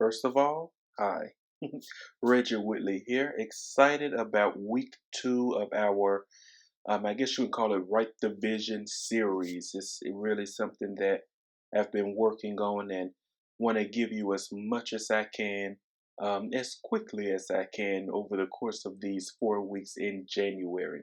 First of all, hi, Reggie Whitley here. Excited about week 2 of our, I guess you would call it Write the Vision series. It's really something that I've been working on and want to give you as much as I can, as quickly as I can over the course of these 4 weeks in January.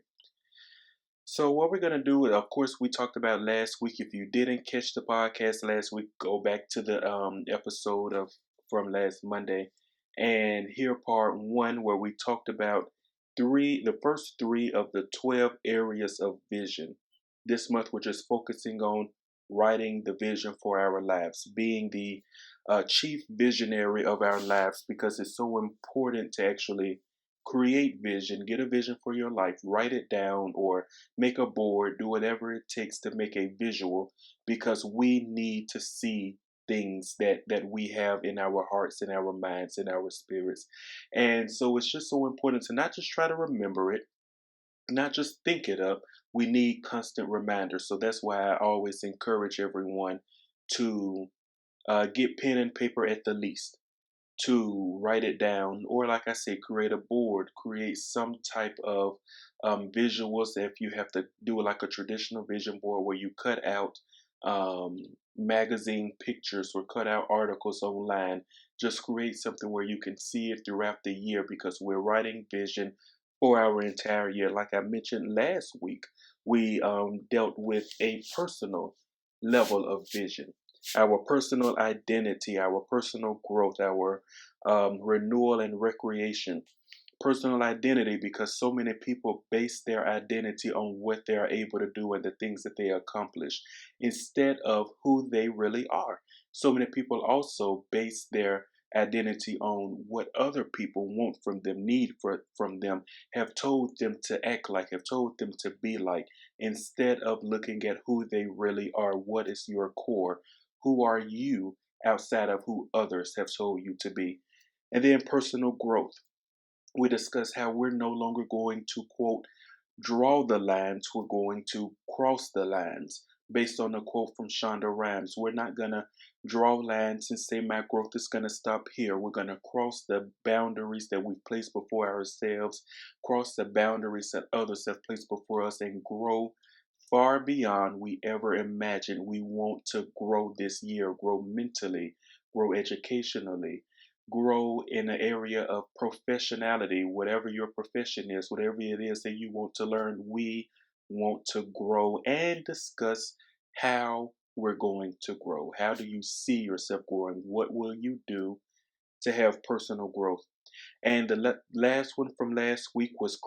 So what we're gonna do, of course, we talked about last week. If you didn't catch the podcast last week, go back to the episode of from last Monday, and hear part 1 where we talked about the first 3 of the 12 areas of vision. This month, we're just focusing on writing the vision for our lives, being the chief visionary of our lives, because it's so important to actually create vision, get a vision for your life, write it down, or make a board, do whatever it takes to make a visual, because we need to see things that we have in our hearts, in our minds, in our spirits. And so it's just so important to not just try to remember it, not just think it up. We need constant reminders. So that's why I always encourage everyone to get pen and paper at the least, to write it down, or like I said, create a board, create some type of visuals. If you have to do like a traditional vision board where you cut out um, magazine pictures or cut out articles online, just create something where you can see it throughout the year, because we're writing vision for our entire year. Like I mentioned last week, we dealt with a personal level of vision, our personal identity, our personal growth, our renewal and recreation. Personal identity, because so many people base their identity on what they are able to do and the things that they accomplish instead of who they really are. So many people also base their identity on what other people want from them, from them, have told them to act like, have told them to be like, instead of looking at who they really are. What is your core? Who are you outside of who others have told you to be? And then personal growth. We discuss how we're no longer going to, quote, draw the lines, we're going to cross the lines. Based on a quote from Shonda Rhimes, we're not going to draw lines and say my growth is going to stop here. We're going to cross the boundaries that we've placed before ourselves, cross the boundaries that others have placed before us, and grow far beyond we ever imagined. We want to grow this year, grow mentally, grow educationally, grow in the area of professionality, whatever your profession is, whatever it is that you want to learn. We want to grow and discuss how we're going to grow. How do you see yourself growing? What will you do to have personal growth? And the last one from last week was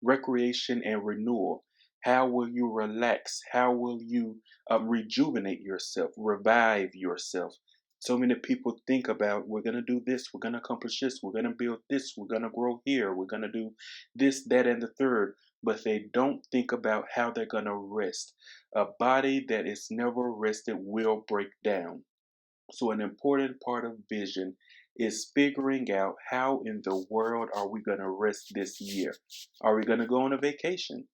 recreation and renewal. How will you relax? How will you rejuvenate yourself, revive yourself? So many people think about, we're going to do this, we're going to accomplish this, we're going to build this, we're going to grow here, we're going to do this, that, and the third, but they don't think about how they're going to rest. A body that is never rested will break down. So an important part of vision is figuring out how in the world are we going to rest this year? Are we going to go on a vacation?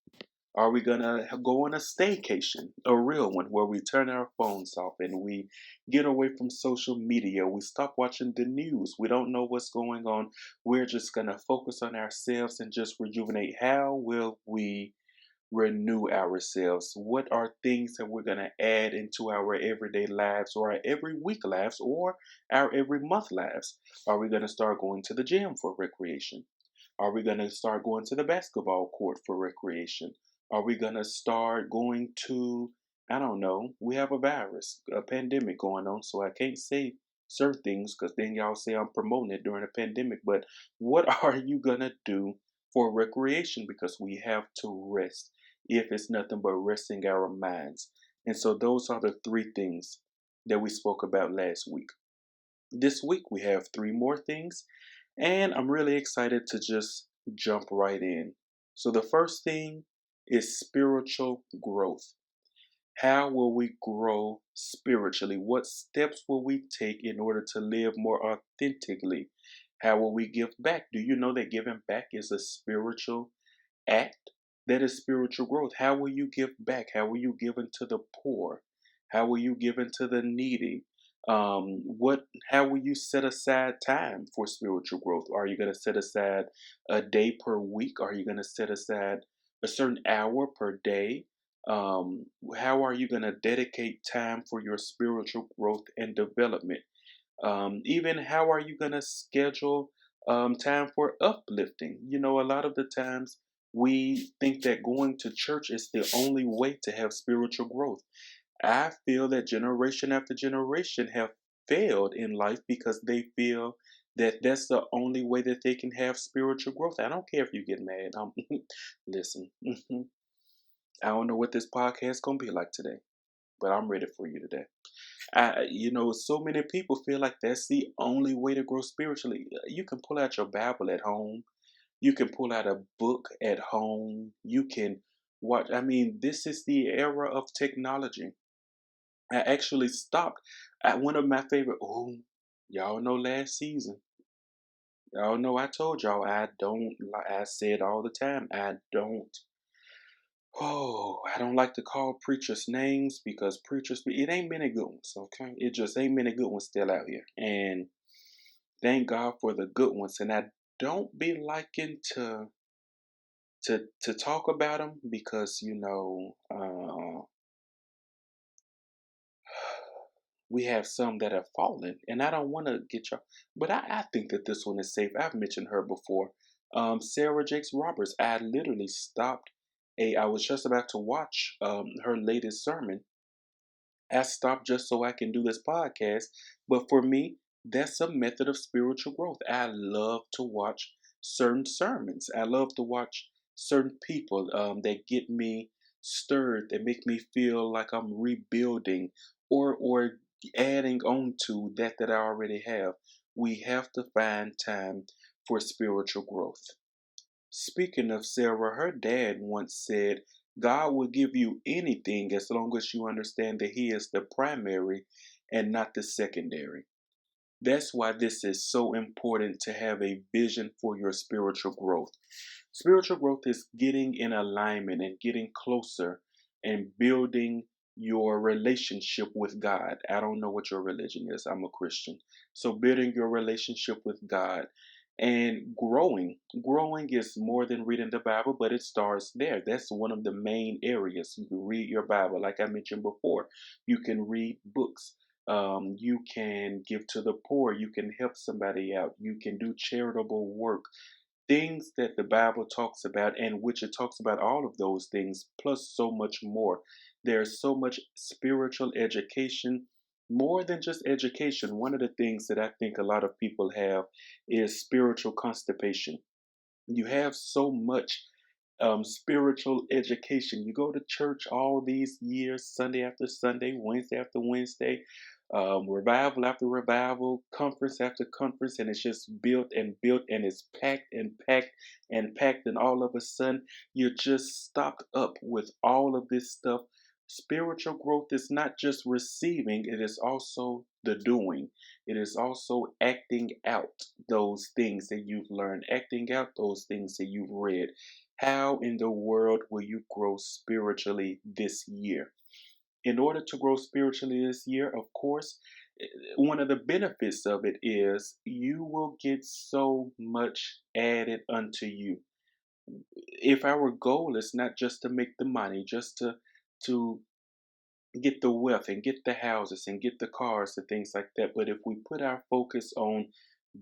Are we going to go on a staycation, a real one, where we turn our phones off and we get away from social media? We stop watching the news. We don't know what's going on. We're just going to focus on ourselves and just rejuvenate. How will we renew ourselves? What are things that we're going to add into our everyday lives, or our every week lives, or our every month lives? Are we going to start going to the gym for recreation? Are we going to start going to the basketball court for recreation? Are we going to start going to, I don't know, we have a virus, a pandemic going on, so I can't say certain things because then y'all say I'm promoting it during a pandemic. But what are you going to do for recreation? Because we have to rest, if it's nothing but resting our minds. And so those are the 3 things that we spoke about last week. This week we have 3 more things, and I'm really excited to just jump right in. So the first thing is spiritual growth. How will we grow spiritually? What steps will we take in order to live more authentically? How will we give back? Do you know that giving back is a spiritual act? That is spiritual growth. How will you give back? How will you give into the poor? How will you give into the needy? What? How will you set aside time for spiritual growth? Are you going to set aside a day per week? Are you going to set aside a certain hour per day? How are you going to dedicate time for your spiritual growth and development? Even how are you going to schedule time for uplifting? You know, a lot of the times we think that going to church is the only way to have spiritual growth. I feel that generation after generation have failed in life because they feel that that's the only way that they can have spiritual growth. I don't care if you get mad. Listen, I don't know what this podcast is gonna be like today, but I'm ready for you today. So many people feel like that's the only way to grow spiritually. You can pull out your Bible at home. You can pull out a book at home. You can watch. I mean, this is the era of technology. I actually stopped at one of my favorite. Oh, y'all know last season. Y'all know I told y'all I don't. I said all the time I don't. Oh, I don't like to call preachers names because preachers. It ain't many good ones. Okay, it just ain't many good ones still out here. And thank God for the good ones. And I don't be liking to talk about them because we have some that have fallen, and I don't want to get y'all, but I think that this one is safe. I've mentioned her before. Sarah Jakes Roberts. I literally stopped. I was just about to watch her latest sermon. I stopped just so I can do this podcast. But for me, that's a method of spiritual growth. I love to watch certain sermons. I love to watch certain people that get me stirred, that make me feel like I'm rebuilding or adding on to that I already have. We have to find time for spiritual growth. Speaking of Sarah, her dad once said, God will give you anything as long as you understand that He is the primary and not the secondary. That's why this is so important to have a vision for your spiritual growth. Spiritual growth is getting in alignment and getting closer and building your relationship with God. I don't know what your religion is. I'm a Christian. So building your relationship with God and growing. Growing is more than reading the Bible, but it starts there. That's one of the main areas. You can read your Bible, like I mentioned before. You can read books. You can give to the poor. You can help somebody out. You can do charitable work. Things that the Bible talks about, and which it talks about all of those things, plus so much more. There's so much spiritual education, more than just education. One of the things that I think a lot of people have is spiritual constipation. You have so much spiritual education. You go to church all these years, Sunday after Sunday, Wednesday after Wednesday, revival after revival, conference after conference, and it's just built, and it's packed and packed and packed, and all of a sudden you're just stocked up with all of this stuff. Spiritual growth is not just receiving, it is also the doing. It is also acting out those things that you've learned, acting out those things that you've read. How in the world will you grow spiritually this year? In order to grow spiritually this year, of course, one of the benefits of it is you will get so much added unto you. If our goal is not just to make the money, just to get the wealth and get the houses and get the cars and things like that, but if we put our focus on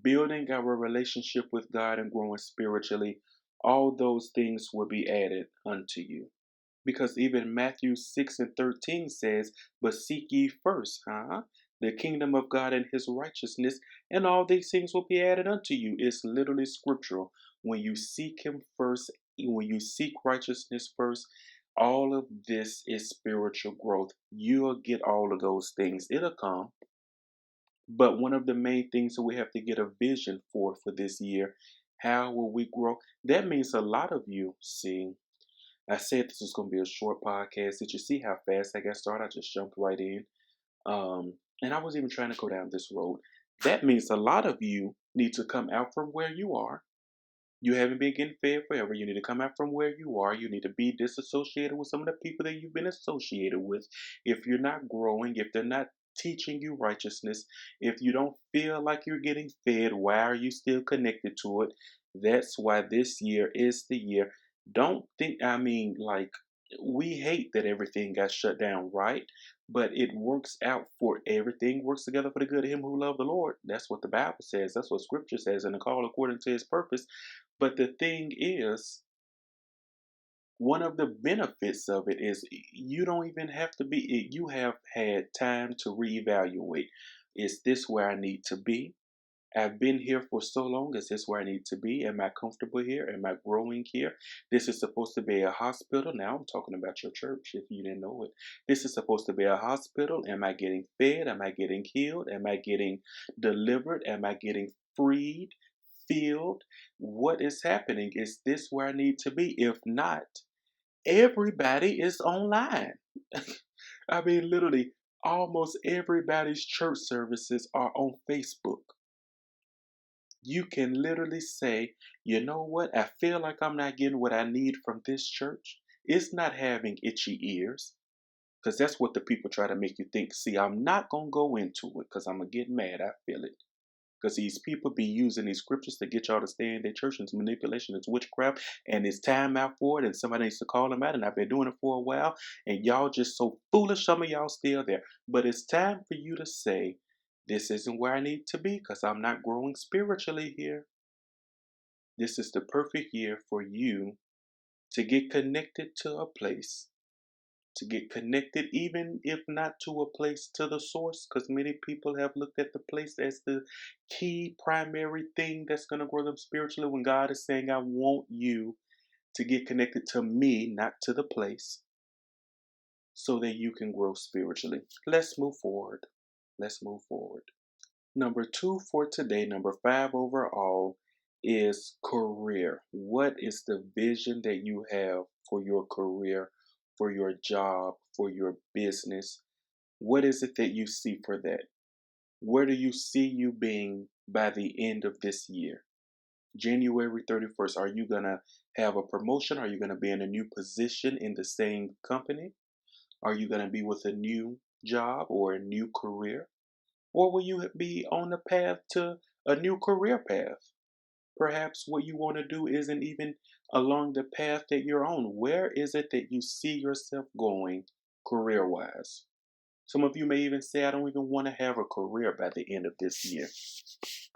building our relationship with God and growing spiritually, all those things will be added unto you. Because even Matthew 6 and 13 says, but seek ye first, the kingdom of God and his righteousness, and all these things will be added unto you. It's literally scriptural. When you seek him first, when you seek righteousness first, all of this is spiritual growth. You'll get all of those things. It'll come. But one of the main things that we have to get a vision for this year, how will we grow? That means a lot of you see. I said this was going to be a short podcast. Did you see how fast I got started? I just jumped right in. And I was even trying to go down this road. That means a lot of you need to come out from where you are. You haven't been getting fed forever. You need to come out from where you are. You need to be disassociated with some of the people that you've been associated with. If you're not growing, if they're not teaching you righteousness. If you don't feel like you're getting fed, why are you still connected to it? That's why this year is the year. Don't think, I mean, like, we hate that everything got shut down, right? But it works out for everything works together for the good of him who love the Lord. That's what the Bible says. That's what scripture says, and the call according to his purpose. But the thing is, one of the benefits of it is you don't even have to be, you have had time to reevaluate. Is this where I need to be? I've been here for so long. Is this where I need to be? Am I comfortable here? Am I growing here? This is supposed to be a hospital. Now I'm talking about your church if you didn't know it. This is supposed to be a hospital. Am I getting fed? Am I getting healed? Am I getting delivered? Am I getting freed? Filled? What is happening? Is this where I need to be? If not, everybody is online. I mean, literally, almost everybody's church services are on Facebook. You can literally say, you know what? I feel like I'm not getting what I need from this church. It's not having itchy ears, because that's what the people try to make you think. See, I'm not going to go into it because I'm going to get mad. I feel it. Because these people be using these scriptures to get y'all to stay in their church, and it's manipulation, it's witchcraft, and it's time out for it, and somebody needs to call them out, and I've been doing it for a while, and y'all just so foolish, some of y'all still there. But it's time for you to say, this isn't where I need to be because I'm not growing spiritually here. This is the perfect year for you to get connected to a place, to get connected, even if not to a place, to the source, because many people have looked at the place as the key primary thing that's going to grow them spiritually, when God is saying, I want you to get connected to me, not to the place, so that you can grow spiritually. Let's move forward. Let's move forward. Number 2 for today, number 5 overall, is career. What is the vision that you have for your career, for your job, for your business? What is it that you see for that? Where do you see you being by the end of this year? January 31st, are you going to have a promotion? Are you going to be in a new position in the same company? Are you going to be with a new job or a new career? Or will you be on the path to a new career path? Perhaps what you want to do isn't even along the path that you're on. Where is it that you see yourself going career wise? Some of you may even say, I don't even want to have a career by the end of this year.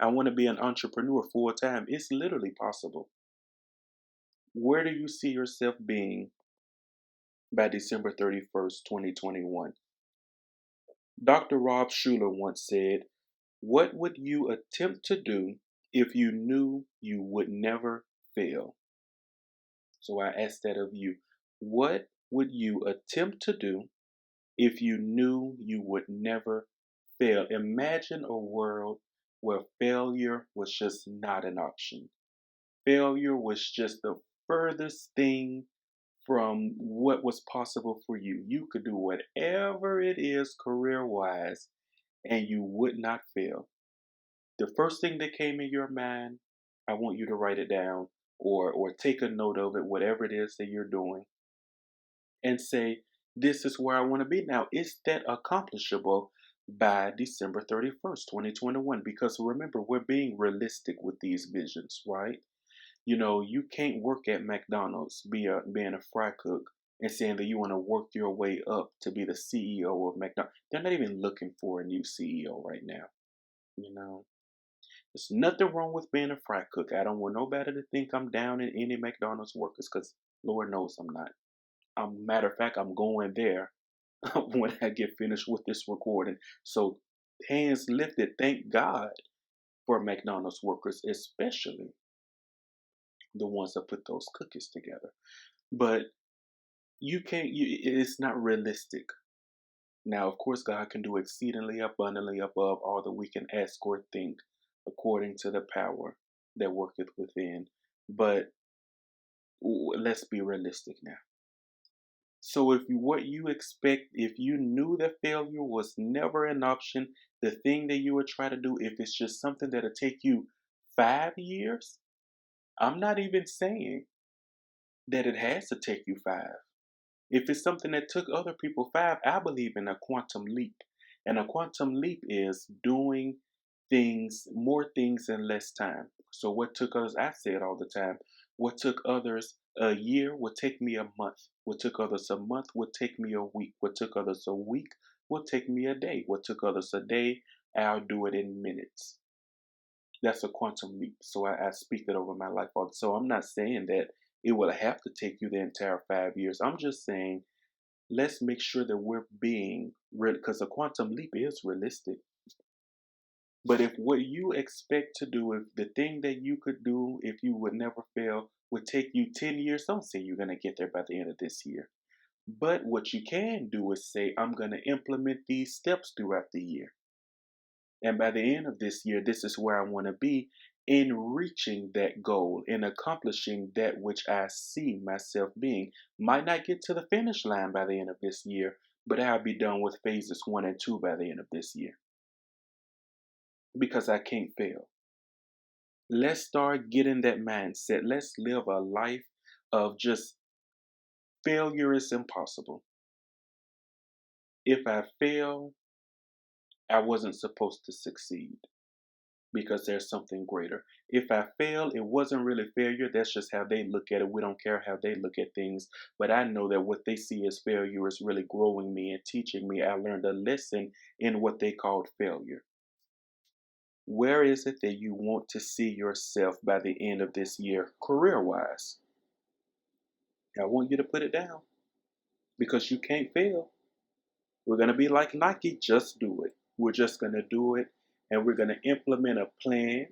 I want to be an entrepreneur full time. It's literally possible. Where do you see yourself being by December 31st, 2021? Dr. Rob Schuller once said, what would you attempt to do if you knew you would never fail? So I ask that of you. What would you attempt to do if you knew you would never fail? Imagine a world where failure was just not an option. Failure was just the furthest thing from what was possible for you. You could do whatever it is career wise and you would not fail. The first thing that came in your mind, I want you to write it down or take a note of it, whatever it is that you're doing, and say, this is where I want to be. Now, is that accomplishable by December 31st, 2021? Because remember, we're being realistic with these visions, right? You know, you can't work at McDonald's, being a fry cook, and saying that you want to work your way up to be the CEO of McDonald's. They're not even looking for a new CEO right now, you know. There's nothing wrong with being a fry cook. I don't want nobody to think I'm down in any McDonald's workers, because Lord knows I'm not. Matter of fact, I'm going there when I get finished with this recording. So hands lifted, thank God for McDonald's workers, especially the ones that put those cookies together. But it's not realistic. Now, of course, God can do exceedingly abundantly above all that we can ask or think, according to the power that worketh within. But let's be realistic now. So if what you expect, if you knew that failure was never an option, the thing that you would try to do, if it's just something that'll take you 5 years, I'm not even saying that it has to take you 5. If it's something that took other people 5, I believe in a quantum leap. And a quantum leap is doing things, more things in less time. So what took us, I say it all the time, what took others a year would take me a month. What took others a month would take me a week. What took others a week would take me a day. What took others a day, I'll do it in minutes. That's a quantum leap. So I speak that over my life. So I'm not saying that it will have to take you the entire 5 years. I'm just saying let's make sure that we're being real, because a quantum leap is realistic. But if what you expect to do, if the thing that you could do if you would never fail would take you 10 years, don't say you're going to get there by the end of this year. But what you can do is say, I'm going to implement these steps throughout the year. And by the end of this year, this is where I want to be in reaching that goal, in accomplishing that which I see myself being. Might not get to the finish line by the end of this year, but I'll be done with phases 1 and 2 by the end of this year because I can't fail. Let's start getting that mindset. Let's live a life of just failure is impossible. If I fail, I wasn't supposed to succeed, because there's something greater. If I fail, it wasn't really failure. That's just how they look at it. We don't care how they look at things. But I know that what they see as failure is really growing me and teaching me. I learned a lesson in what they called failure. Where is it that you want to see yourself by the end of this year, career-wise? I want you to put it down because you can't fail. We're going to be like Nike, just do it. We're just going to do it, and we're going to implement a plan.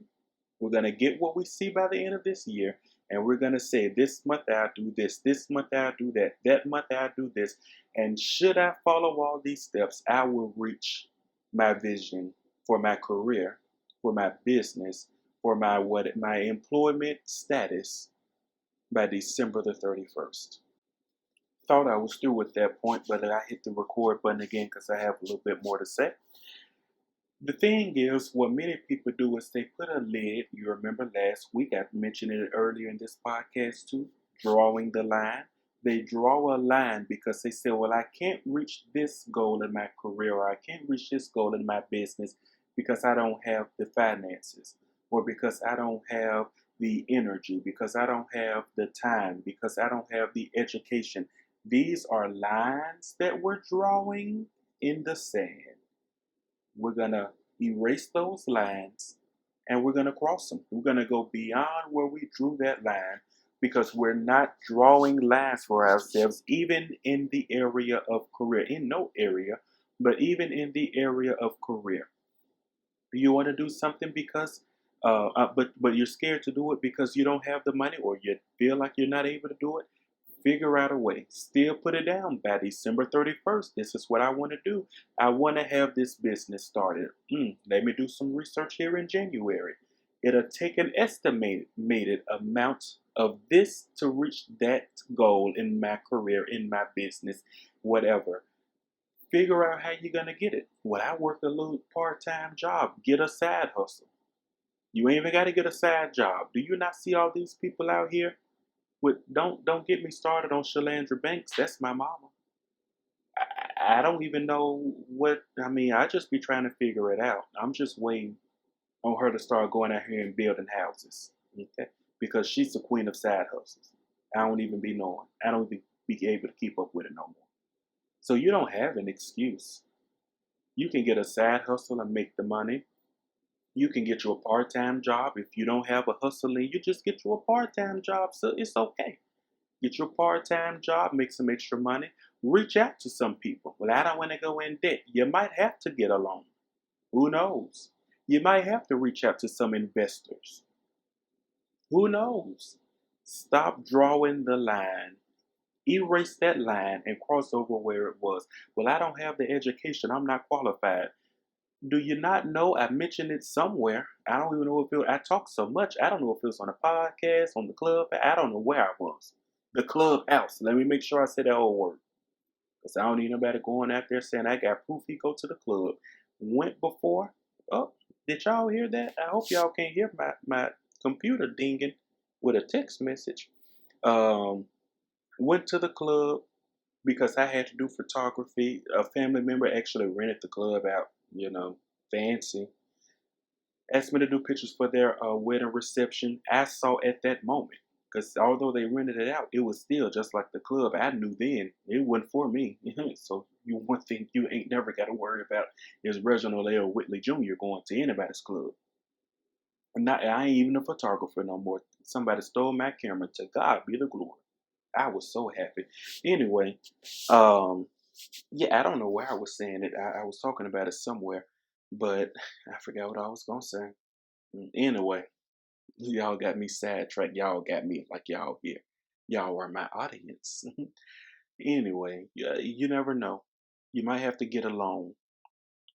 We're going to get what we see by the end of this year, and we're going to say, this month I'll do this month I'll do that month I'll do this. And should I follow all these steps, I will reach my vision for my career, for my business, for my employment status by December the 31st. Thought I was through with that point, but I hit the record button again because I have a little bit more to say. The thing is, what many people do is they put a lid. You remember last week, I mentioned it earlier in this podcast too, drawing the line. They draw a line because they say, well, I can't reach this goal in my career, or I can't reach this goal in my business because I don't have the finances, or because I don't have the energy, because I don't have the time, because I don't have the education. These are lines that we're drawing in the sand. We're going to erase those lines and we're going to cross them. We're going to go beyond where we drew that line because we're not drawing lines for ourselves, even in the area of career. In no area, but even in the area of career. You want to do something because, but you're scared to do it because you don't have the money, or you feel like you're not able to do it. Figure out a way. Still put it down by December 31st. This is what I want to do. I want to have this business started. Let me do some research here in January. It'll take an estimated amount of this to reach that goal in my career, in my business, whatever. Figure out how you're going to get it. Well, I work a little part-time job. Get a side hustle. You ain't even got to get a side job. Do you not see all these people out here? Don't get me started on Shalandra Banks. That's my mama. I don't even know what I mean. I just be trying to figure it out. I'm just waiting on her to start going out here and building houses, okay? Because she's the queen of side hustles. I don't even be knowing. I don't even be able to keep up with it no more. So you don't have an excuse. You can get a side hustle and make the money. You can get you a part-time job. If you don't have a hustling, you just get you a part-time job. So it's okay. Get your part-time job, make some extra money. Reach out to some people. Well, I don't want to go in debt. You might have to get a loan. Who knows? You might have to reach out to some investors. Who knows? Stop drawing the line. Erase that line and cross over where it was. Well, I don't have the education. I'm not qualified. Do you not know? I mentioned it somewhere. I don't even know if I talk so much. I don't know if it was on a podcast, on the club. I don't know where I was. The clubhouse. Let me make sure I say that whole word. Because I don't need nobody going out there saying I got proof he go to the club. Went before. Oh, did y'all hear that? I hope y'all can't hear my computer dinging with a text message. Went to the club. because I had to do photography. A family member actually rented the club out, fancy, asked me to do pictures for their wedding reception. I saw at that moment, because although they rented it out, it was still just like the club. I knew then it wasn't for me. So one thing you ain't never got to worry about is Reginald L. Whitley Jr. going to anybody's club. Not, I ain't even a photographer no more. Somebody stole my camera. To God be the glory. I was so happy. Anyway, um, yeah, I don't know where I was saying it. I was talking about it somewhere, but I forgot what I was gonna say. Anyway, y'all got me sidetracked. Y'all got me like y'all here. Y'all are my audience. Anyway, yeah, you never know. You might have to get a loan.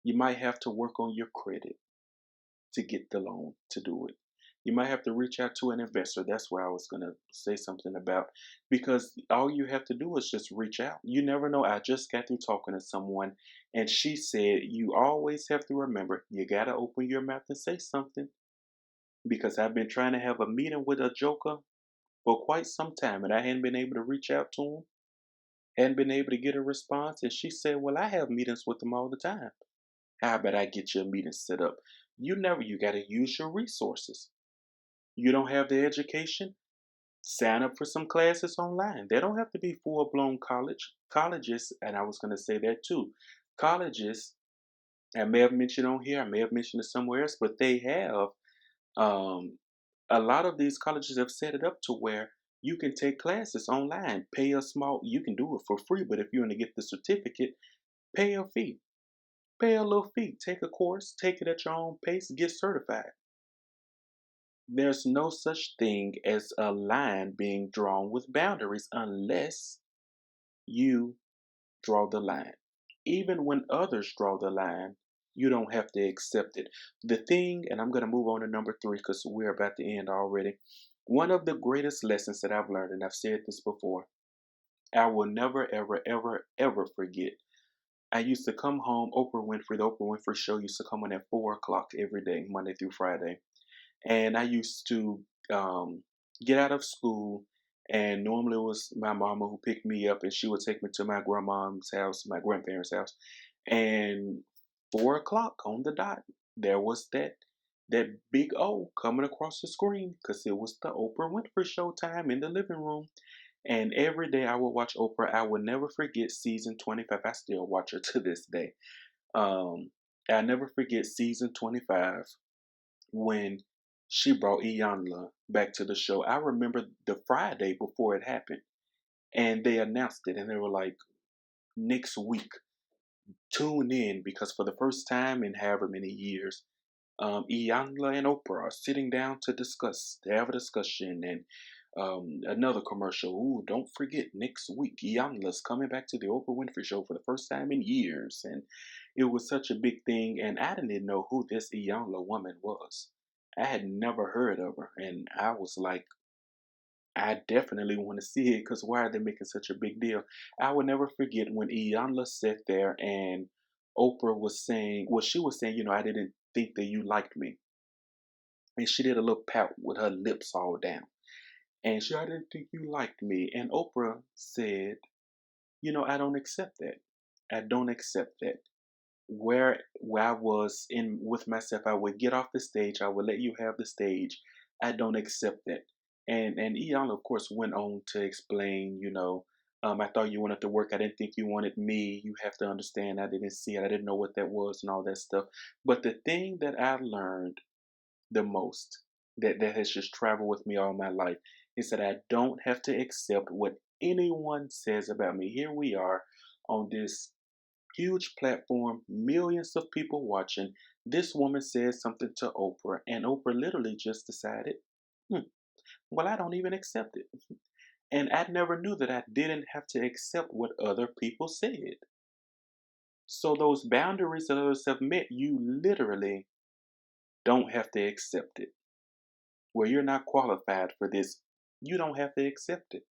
You might have to work on your credit to get the loan to do it. You might have to reach out to an investor. That's where I was going to say something about, because all you have to do is just reach out. You never know. I just got through talking to someone and she said, you always have to remember, you got to open your mouth and say something, because I've been trying to have a meeting with a joker for quite some time and I hadn't been able to reach out to him, hadn't been able to get a response. And she said, well, I have meetings with them all the time. How about I get your meeting set up? You got to use your resources. You don't have the education? Sign up for some classes online. They don't have to be full blown colleges, and I was going to say that too. Colleges, I may have mentioned on here, I may have mentioned it somewhere else, but they have um, a lot of these colleges have set it up to where you can take classes online, pay a small, you can do it for free, but if you want to get the certificate, pay a fee. Pay a little fee, take a course, take it at your own pace, get certified. There's no such thing as a line being drawn with boundaries unless you draw the line. Even when others draw the line, you don't have to accept it. The thing, and I'm going to move on to number three because we're about to end already. One of the greatest lessons that I've learned, and I've said this before, I will never, ever, ever, ever forget. I used to come home, the Oprah Winfrey Show used to come on at 4 o'clock every day, Monday through Friday. And I used to um, get out of school, and normally it was my mama who picked me up, and she would take me to my grandmom's house, my grandparents' house. And 4 o'clock on the dot, there was that big O coming across the screen because it was the Oprah Winfrey Show time in the living room. And every day I would watch Oprah. I would never forget season 25. I still watch her to this day. Um, I never forget season 25 when she brought Iyanla back to the show. I remember the Friday before it happened, and they announced it, and they were like, next week, tune in, because for the first time in however many years, Iyanla and Oprah are sitting down to have a discussion, and another commercial. Ooh, don't forget next week, Iyanla's coming back to the Oprah Winfrey Show for the first time in years, and it was such a big thing. And I didn't even know who this Iyanla woman was. I had never heard of her, and I was like, I definitely want to see it because why are they making such a big deal? I will never forget when Iyanla sat there and Oprah was saying, well, she was saying, I didn't think that you liked me. And she did a little pout with her lips all down. And she, I didn't think you liked me. And Oprah said, I don't accept that. I don't accept that. Where I was in with myself, I would get off the stage. I would let you have the stage. I don't accept that. And Eon, of course, went on to explain, I thought you wanted to work. I didn't think you wanted me. You have to understand. I didn't see it. I didn't know what that was and all that stuff. But the thing that I learned the most, that has just traveled with me all my life, is that I don't have to accept what anyone says about me. Here we are on this huge platform, millions of people watching. This woman says something to Oprah, and Oprah literally just decided, well, I don't even accept it. And I never knew that I didn't have to accept what other people said. So those boundaries that others have met, you literally don't have to accept it. Where you're not qualified for this, you don't have to accept it.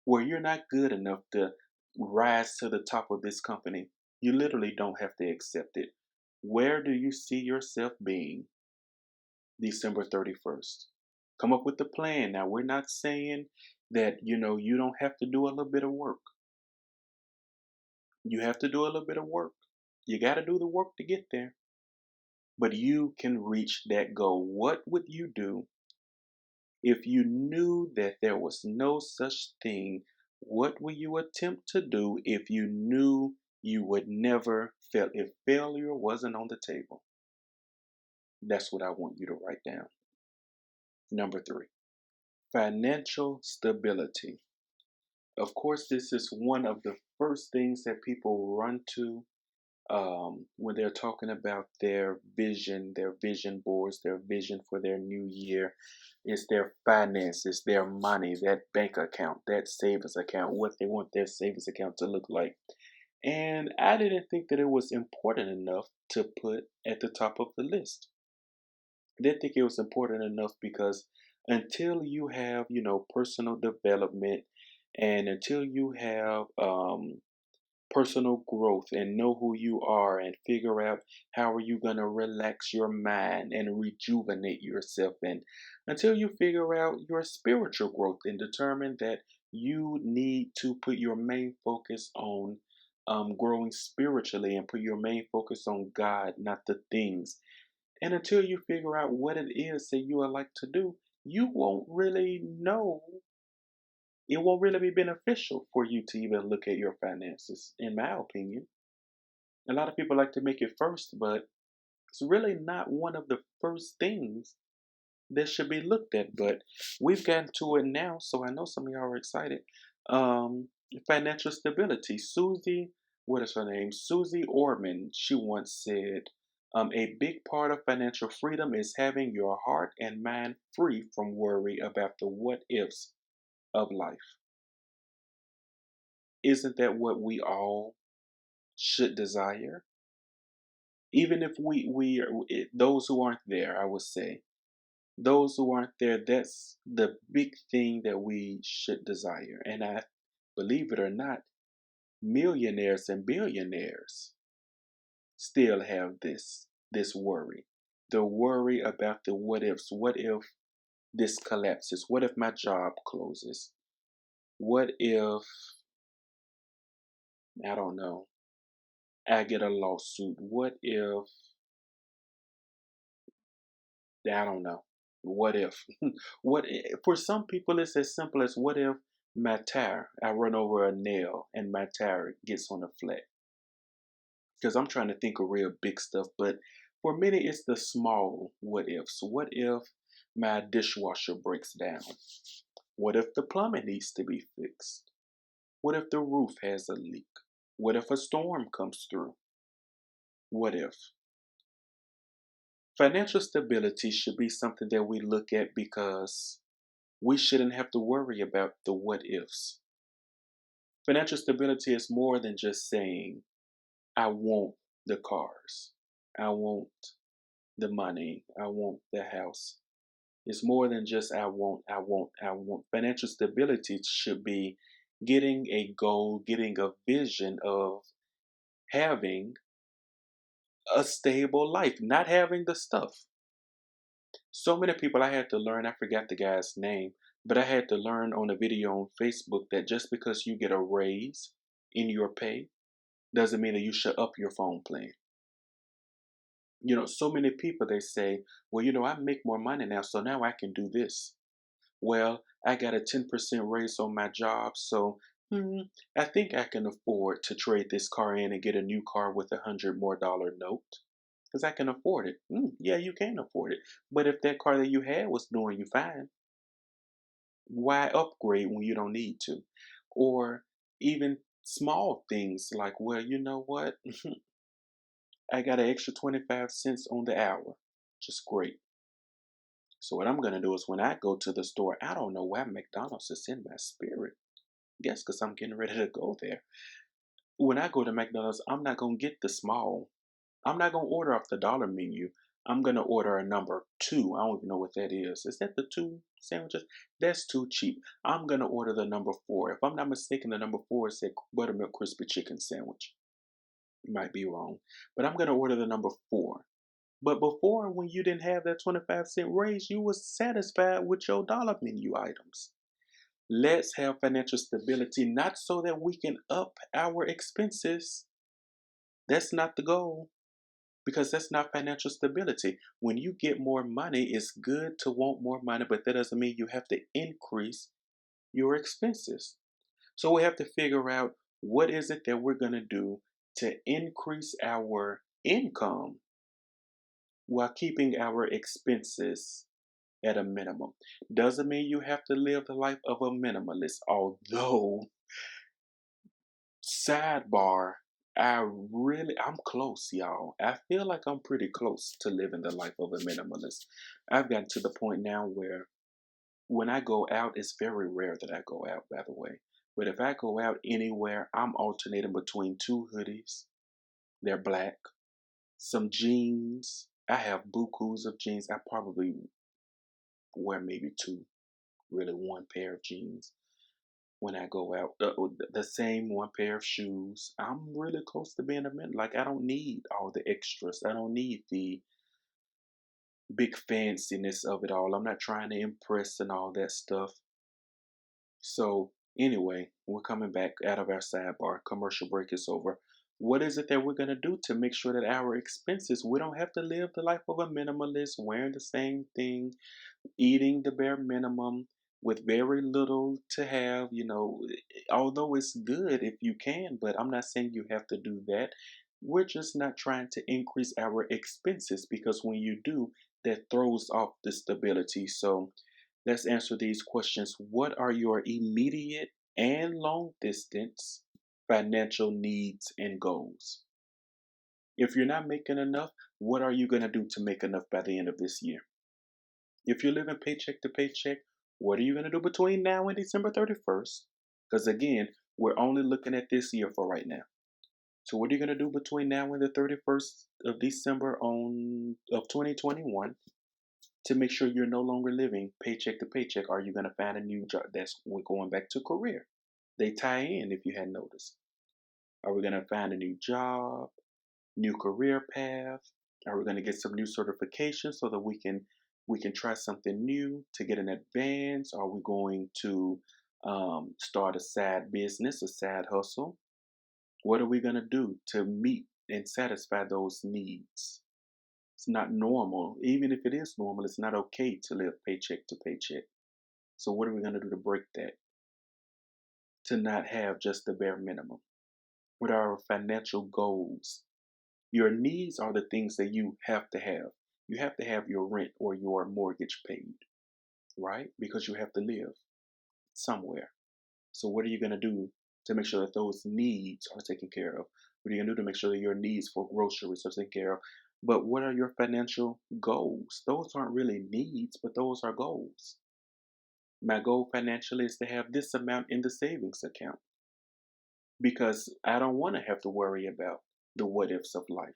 Where you're not good enough to rise to the top of this company, you literally don't have to accept it. Where do you see yourself being December 31st? Come up with the plan. Now, we're not saying that, you don't have to do a little bit of work. You have to do a little bit of work. You got to do the work to get there, but you can reach that goal. What would you do if you knew that there was no such thing? What will you attempt to do if you knew you would never fail, if failure wasn't on the table? That's what I want you to write down. Number three, financial stability. Of course, this is one of the first things that people run to when they're talking about their vision boards, their vision for their new year. It's their finances, their money, that bank account, that savings account, what they want their savings account to look like. And I didn't think that it was important enough to put at the top of the list. I didn't think it was important enough because until you have, personal development, and until you have personal growth and know who you are and figure out how are you going to relax your mind and rejuvenate yourself, and until you figure out your spiritual growth and determine that you need to put your main focus on growing spiritually and put your main focus on God, not the things, and until you figure out what it is that you would like to do, you won't really know. It won't really be beneficial for you to even look at your finances, in my opinion. A lot of people like to make it first, but it's really not one of the first things that should be looked at. But we've gotten to it now, so I know some of y'all are excited. Um, Financial stability. What is her name? Susie Orman. She once said, "A big part of financial freedom is having your heart and mind free from worry about the what ifs of life." Isn't that what we all should desire? Even if those who aren't there, I would say, those who aren't there, that's the big thing that we should desire. And I believe it or not, millionaires and billionaires still have this worry. The worry about the what ifs. What if this collapses? What if my job closes? What if, I don't know, I get a lawsuit? What if, I don't know. What if? For some people, it's as simple as what if my tire, I run over a nail and my tire gets on a flat? Because I'm trying to think of real big stuff, but for many, it's the small what ifs. What if my dishwasher breaks down? What if the plumbing needs to be fixed? What if the roof has a leak? What if a storm comes through? What if? Financial stability should be something that we look at because we shouldn't have to worry about the what ifs. Financial stability is more than just saying, I want the cars, I want the money, I want the house. It's more than just I want, I want, I want. Financial stability should be getting a goal, getting a vision of having a stable life, not having the stuff. So many people I had to learn, I forgot the guy's name, but I had to learn on a video on Facebook that just because you get a raise in your pay doesn't mean that you should up your phone plan. So many people they say, well, I make more money now, so now I can do this. Well, I got a 10% raise on my job, so I think I can afford to trade this car in and get a new car with $100 more note. Because I can afford it. Yeah, you can afford it. But if that car that you had was doing you fine, why upgrade when you don't need to? Or even small things like, well, you know what? I got an extra 25 cents on the hour. Just great. So what I'm going to do is when I go to the store, I don't know why McDonald's is in my spirit. Guess because I'm getting ready to go there. When I go to McDonald's, I'm not going to get the small. I'm not going to order off the dollar menu. I'm going to order a number two. I don't even know what that is. Is that the two sandwiches? That's too cheap. I'm going to order the number four. If I'm not mistaken, the number four is a buttermilk crispy chicken sandwich. Might be wrong. But I'm going to order the number four. But before, when you didn't have that 25-cent raise, you was satisfied with your dollar menu items. Let's have financial stability, not so that we can up our expenses. That's not the goal, because that's not financial stability. When you get more money, it's good to want more money, but that doesn't mean you have to increase your expenses. So we have to figure out what is it that we're going to do to increase our income while keeping our expenses at a minimum. Doesn't mean you have to live the life of a minimalist, although, sidebar, I'm close, y'all. I feel like I'm pretty close to living the life of a minimalist. I've gotten to the point now where when I go out, it's very rare that I go out, by the way. But if I go out anywhere, I'm alternating between two hoodies. They're black, some jeans. I have bukus of jeans. I probably wear maybe two, really one pair of jeans when I go out. The same one pair of shoes. I'm really close to being a man. Like, I don't need all the extras. I don't need the big fanciness of it all. I'm not trying to impress and all that stuff. So, anyway, we're coming back out of our sidebar. Commercial break is over. What is it that we're going to do to make sure that our expenses, we don't have to live the life of a minimalist, wearing the same thing, eating the bare minimum with very little to have, although it's good if you can, but I'm not saying you have to do that. We're just not trying to increase our expenses, because when you do, that throws off the stability. So let's answer these questions. What are your immediate and long distance financial needs and goals? If you're not making enough, what are you going to do to make enough by the end of this year? If you're living paycheck to paycheck, what are you going to do between now and December 31st? Because again, we're only looking at this year for right now. So what are you going to do between now and the 31st of December of 2021 to make sure you're no longer living paycheck to paycheck? Are you going to find a new job? We're going back to career. They tie in, if you hadn't noticed. Are we going to find a new job, new career path? Are we going to get some new certifications so that we can try something new to get an advance? Are we going to start a side business, a side hustle? What are we going to do to meet and satisfy those needs? It's not normal. Even if it is normal, it's not okay to live paycheck to paycheck. So what are we going to do to break that? To not have just the bare minimum. What are our financial goals? Your needs are the things that you have to have. You have to have your rent or your mortgage paid, right? Because you have to live somewhere. So what are you going to do to make sure that those needs are taken care of? What are you going to do to make sure that your needs for groceries are taken care of? But what are your financial goals? Those aren't really needs, but those are goals. My goal financially is to have this amount in the savings account, because I don't want to have to worry about the what ifs of life.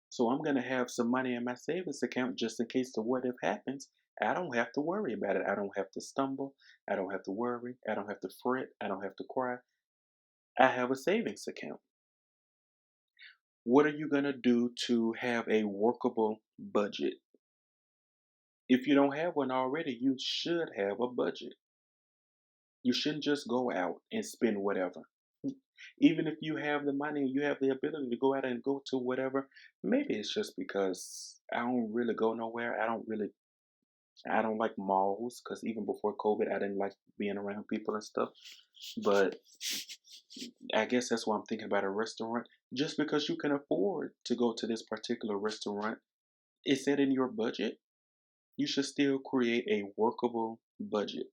So I'm going to have some money in my savings account just in case the what if happens. I don't have to worry about it. I don't have to stumble. I don't have to worry. I don't have to fret. I don't have to cry. I have a savings account. What are you going to do to have a workable budget? If you don't have one already, you should have a budget. You shouldn't just go out and spend whatever. Even if you have the money and you have the ability to go out and go to whatever, maybe it's just because I don't really go nowhere. I don't like malls, because even before COVID, I didn't like being around people and stuff. But I guess that's why I'm thinking about a restaurant. Just because you can afford to go to this particular restaurant, is that in your budget? You should still create a workable budget.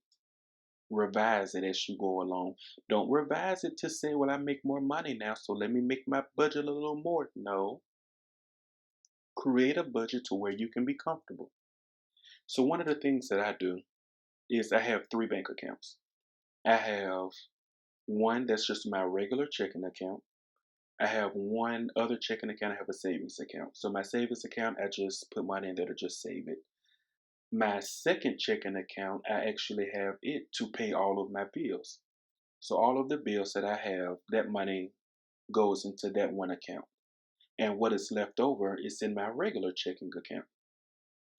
Revise it as you go along. Don't revise it to say, well, I make more money now, so let me make my budget a little more. No. Create a budget to where you can be comfortable. So one of the things that I do is I have three bank accounts. I have one that's just my regular checking account. I have one other checking account. I have a savings account. So my savings account, I just put money in there to just save it. My second checking account, I actually have it to pay all of my bills. So all of the bills that I have, that money goes into that one account. And what is left over is in my regular checking account.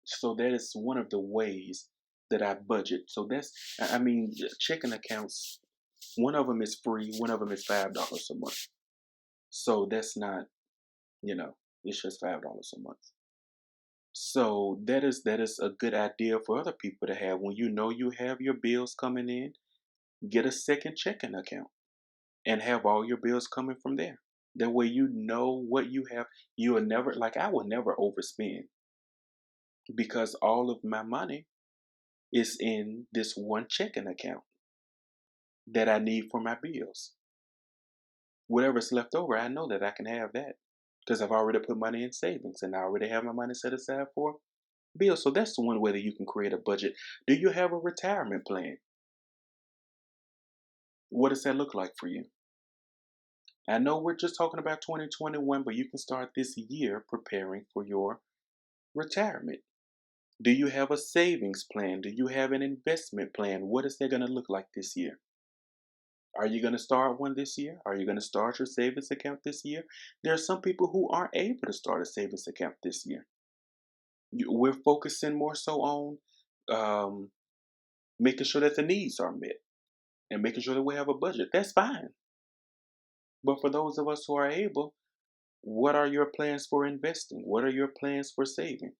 So that is one of the ways that I budget. So I mean, checking accounts, one of them is free, one of them is $5 a month. So that's not, it's just $5 a month. So that is a good idea for other people to have. When you know you have your bills coming in, get a second checking account and have all your bills coming from there. That way you know what you have. You will never, like, I will never overspend because all of my money is in this one checking account that I need for my bills. Whatever's left over, I know that I can have that because I've already put money in savings and I already have my money set aside for bills. So that's the one way that you can create a budget. Do you have a retirement plan? What does that look like for you? I know we're just talking about 2021, but you can start this year preparing for your retirement. Do you have a savings plan? Do you have an investment plan? What is that going to look like this year? Are you going to start one this year? Are you going to start your savings account this year? There are some people who aren't able to start a savings account this year. We're focusing more so on um, making sure that the needs are met and making sure that we have a budget. That's fine. But for those of us who are able, what are your plans for investing? What are your plans for saving?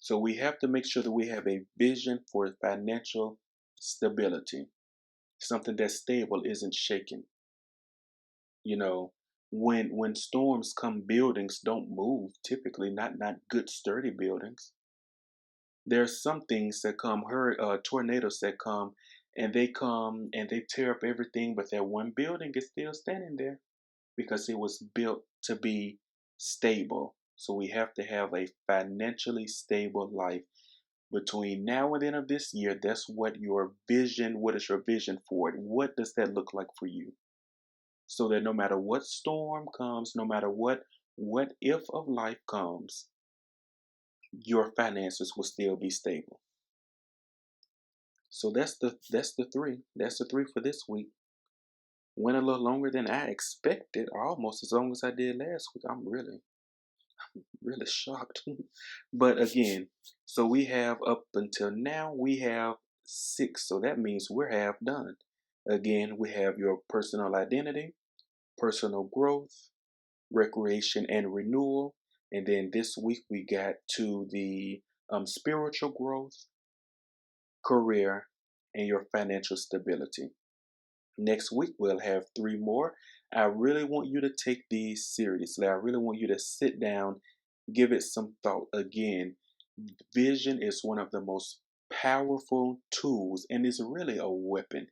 So we have to make sure that we have a vision for financial stability, something that's stable, isn't shaken. You know, when storms come, buildings don't move. Typically, not good sturdy buildings. There's some things that come, tornadoes that come, and they tear up everything, but that one building is still standing there because it was built to be stable. So we have to have a financially stable life between now and the end of this year. That's what is your vision for it? What does that look like for you? So that no matter what storm comes, no matter what if of life comes, your finances will still be stable. So that's the three. That's the three for this week. Went a little longer than I expected, almost as long as I did last week. I'm really shocked. But again, so we have up until now, we have 6. So that means we're half done. Again, we have your personal identity, personal growth, recreation and renewal. And then this week we got to the spiritual growth, career, and your financial stability. Next week we'll have 3 more. I really want you to take these seriously. I really want you to sit down, give it some thought. Again, vision is one of the most powerful tools, and it's really a weapon.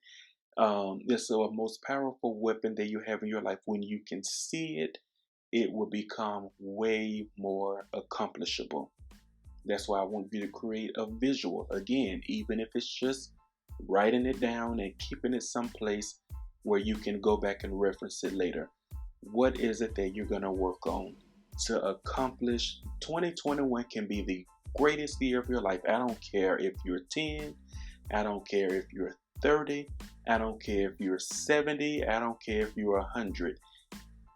It's the most powerful weapon that you have in your life. When you can see it, it will become way more accomplishable. That's why I want you to create a visual. Again, even if it's just writing it down and keeping it someplace where you can go back and reference it later. What is it that you're going to work on to accomplish? 2021 can be the greatest year of your life. I don't care if you're 10. I don't care if you're 30. I don't care if you're 70. I don't care if you're 100.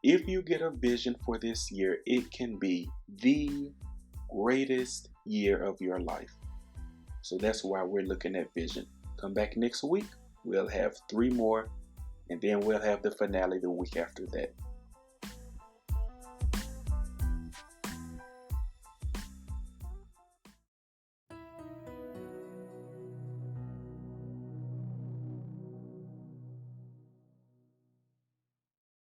If you get a vision for this year, it can be the greatest year of your life. So that's why we're looking at vision. Come back next week. We'll have 3 more, and then we'll have the finale the week after that.